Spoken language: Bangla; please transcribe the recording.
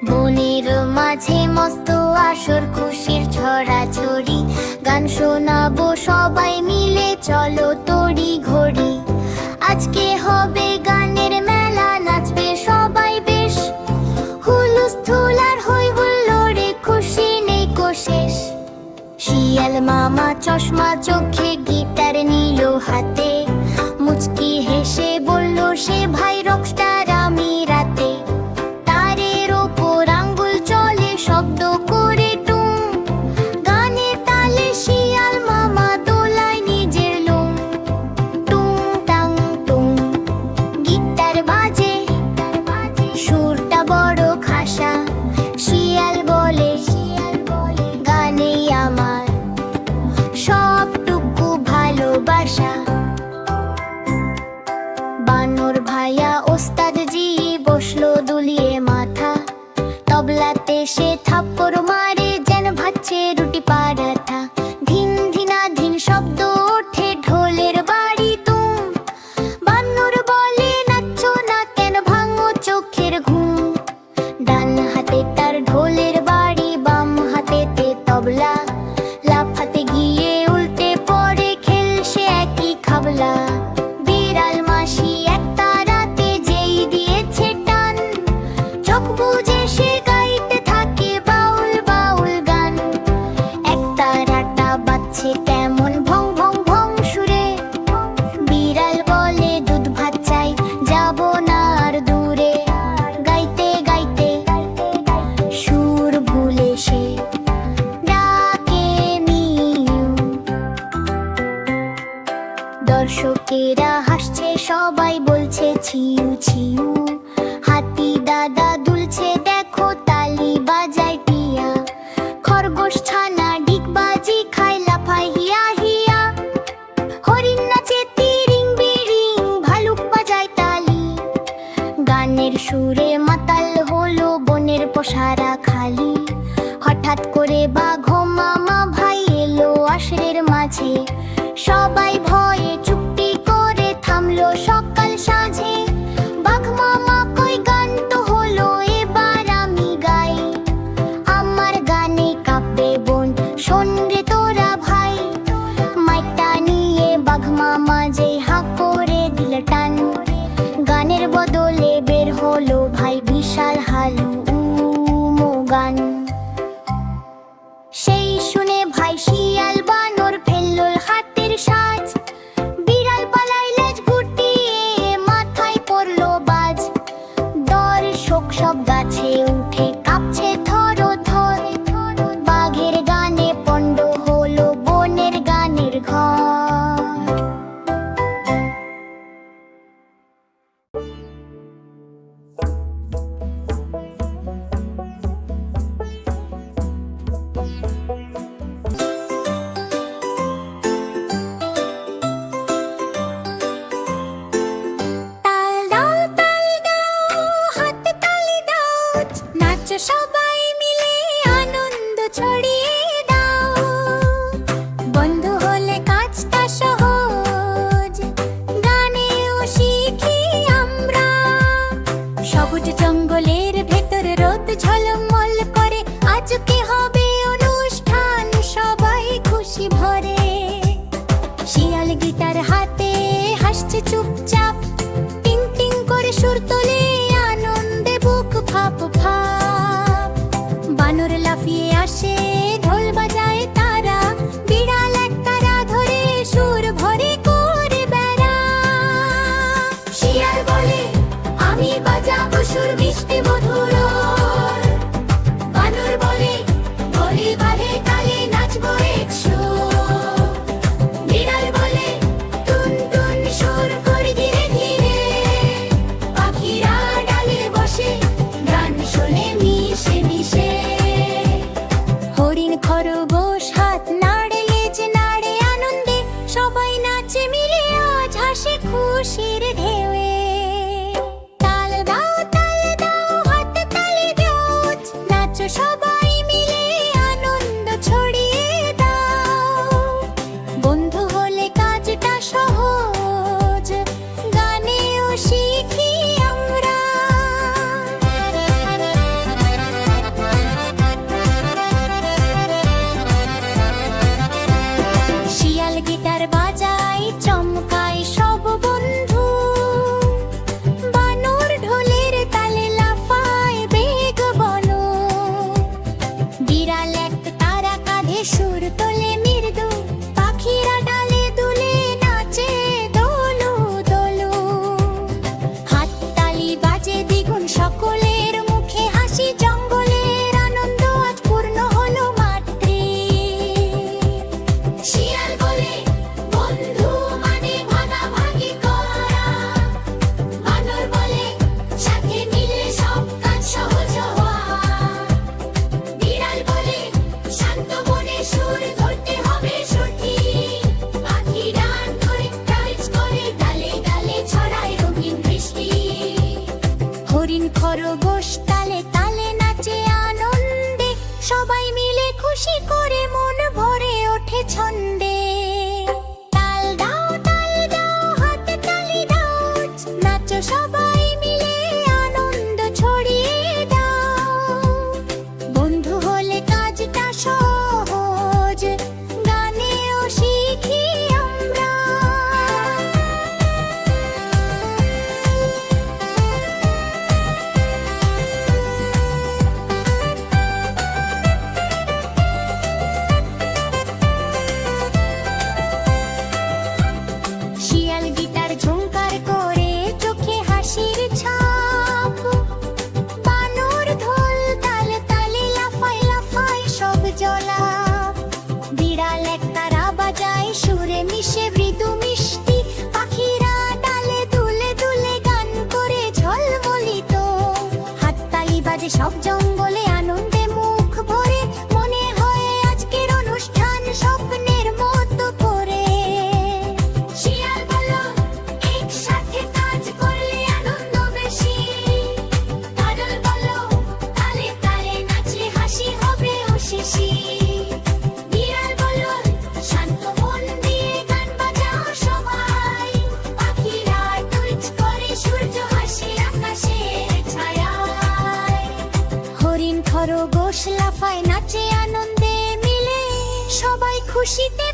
বনের মাঝে মস্ত আসর, খুশির ছড়াছড়ি, গান শোনাবো সবাই মিলে, চলো তড়ি ঘড়ি। আজকে হবে গানের মেলা, নাচবে সবাই বেশ, হুলস্থুল আর হই হুল্লোড়ে, খুশি নেই কোশেষ। শিয়াল মামা চশমা চোখে, গিটার নিল হাতে, মুচকি হেসে বলল সে, ভাই রকস্টার আমি রাতে। তারের ওপর আঙ্গুল চলে, শব্দ করে টুং, গানের তালে শিয়াল মামা দোলায় নিজের লোম। টুং টাং টুং গিটার বাজে, সুরটা বড় খাসা, শিয়াল বলে গানেই আমার সবটুকু ভালোবাসা। বানর ভাইয়া ওস্তাদ জি বসলো দুলিয়ে মাথা, তবলাতে সে থাপ্পড় মারে যেন ভাজছে রুটি পারাঠা। ধিন ধিনা ধিন শব্দ ওঠে, ঢোলের বাড়ি তুম, বানর বলে নাচছো না কেন, ভাঙো চোখের ঘুম। ডান হাতে তার ঢোলের বাড়ি, বাম হাতেতে তবলা, লাফাতে গিয়ে উল্টে পড়ে, খেলছে একই খাবলা। বিড়াল মাসি একটা রাতে যেই দিয়েছে টান, চোখ বুজে সে গাইতে থাকে বাউল বাউল গান। একটা রাটা বাজছে তেমন ভং ভং ভং সুরে, বিড়াল বলে দুধ ভাত চাই, যাব না আর দূরে। গাইতে গাইতে সুর ভুলে সে ডাকে মিউ। দর্শকেরা হাসছে, সবাই বলছে ছিউ ছিউ, হাতি দাদা দুলছে দেখো, তালি বাজায় টিয়া। খরগোশ ছানা ডিগবাজি খায়, লাফায় হিয়া হিয়া, হরিণ নাচে তিরিং বিরিং, ভালুক বাজায় তালি। গানের সুরে মাতাল হলো বনের পসারা খালি, হঠাৎ করে বাঘ মামা ভাই এলো আশরের মাঝে। সবাই ভয়ে চুপটি করে থামলো সকাল সাঁঝে। বাঘ মামা কই, গান তো হলো এবার আমি গাই, আমার গানে কাঁপবে বন, শোন রে তোরা ভাই। মাইকটা নিয়ে বাঘ মামা যে হাঁ করে দিল টান, গানের বদলে বের হলো ভাই বিশাল হালু গান। সেই শুনে ভাই শিয়াল বানর ফেললো হাতের সাজ, বিড়াল পালাই লেজ গুটিয়ে, মাথায় পড়লো বাজ। দর্শক সব গাছে উঠে কাঁপছে থর থর, বাঘের গানে পণ্ড হলো বনের গানের ঘর। তাল দাও তাল দাও, হাতে তালি দাও, নাচো সবাই মিলে, আনন্দ ছড়িয়ে দাও। বন্ধু হলে কাজটা সহজ, গানেও শিখি আমরা। সবুজ জঙ্গলের ভেতর রোদ ঝলমল করে, আজকে হবে অনুষ্ঠান, সবাই খুশি ভরে। শিয়াল গিটার হাতে হাসছে চুপচাপ, টিং টিং করে সুর তোলে, আনন্দে বুক ফাপ ফাপ। বানর লাফিয়ে আসে, ঢোল বাজায় তারা, বিড়াল এক তারা ধরে সুর ভরে করে বেড়া। শিয়াল বলে আমি বাজাবো সুর মিষ্টি মধুর, বানর বলে বলি বাঁধে তালে নাচবো একশো। বিড়াল বলে টুন টুন সুর করি ধীরে ধীরে, পাখি খরগোশ তালে তালে নাচে আনন্দে, সবাই মিলে খুশি করে মন ভরে ওঠে ছন্দে। তাল দাও হাতে তালি দাও, নাচো সবাই মিলে আনন্দ ছড়িয়ে দাও। বন্ধু হলে কাজটা সহজ, গানেও শিখি আমরা। শিয়াল গিটার ঝুমকার করে চোখে হাসির ছাপ, বানর ঢোল তালে তালে লাফায় লাফায় সব জলাপ। বিড়াল একতারা বাজায় সুরে মিশে মৃদু মিষ্টি, পাখিরা ডালে দুলে দুলে গান করে ঝলমলিত। হাততালি বাজে সব জঙ্গলে আনন্দে মুখ ভরে, মনে হয় আজকের অনুষ্ঠান স্বপ্নের মতো করে। শিয়াল বলল, একসাথে কাজ করলে আনন্দ বেশি। বাদল বলল, তালে তালে নাচলে হাসি হবে শেষি। বিড়াল বলল, শান্ত মন দিয়ে গান বাজাও সবাই। পাখিরা টুইট করে সূর্য হাসে আকাশের ছায়ায়। হরিণ খরগোশ লাফায় নাচে আনন্দে মিলে, সবাই খুশিতে